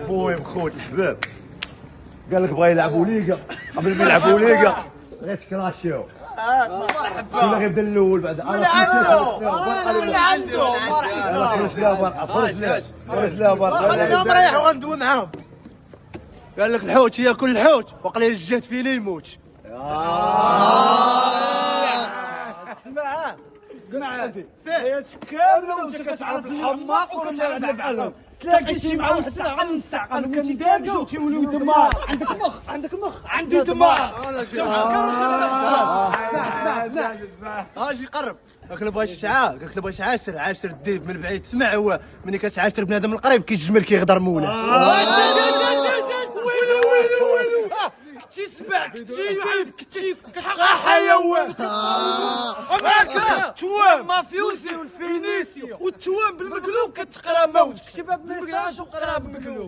المهم خوت الحباب قال لك بغا يلعبوا ليغا قبل ما يلعبوا ليغا غير تكراشيو ولا غيبدا الاول بعد من عنده فرج لها برقه فرج لها برقه خلينا نريح وندوي معاهم. قال لك الحوت ياكل الحوت وقليل الجهد فيه لا يموت. اسمع هي كامله وانت كتعرف الحماق وكتعرف بحالهم تلاقي شي مع السعقل والسعقل وكنتي داكزو تيوليو دماغ. عندك مخ عندي دماغ. اسمع اجي قرب. قالك له بغا الشعاع قالك له بغا عاشر الديب من بعيد. تسمع هو ملي كتعاشر بنادم القريب كيجمل كيغدر مولاه. كنتي سبع كنتي يعيف كنتي كتحقق حيوان. التوام مافيوزي والفينيسيو والتوام بالمقلوب كتقرا موت. كتبها بالميساج وقراها بالمقلوب.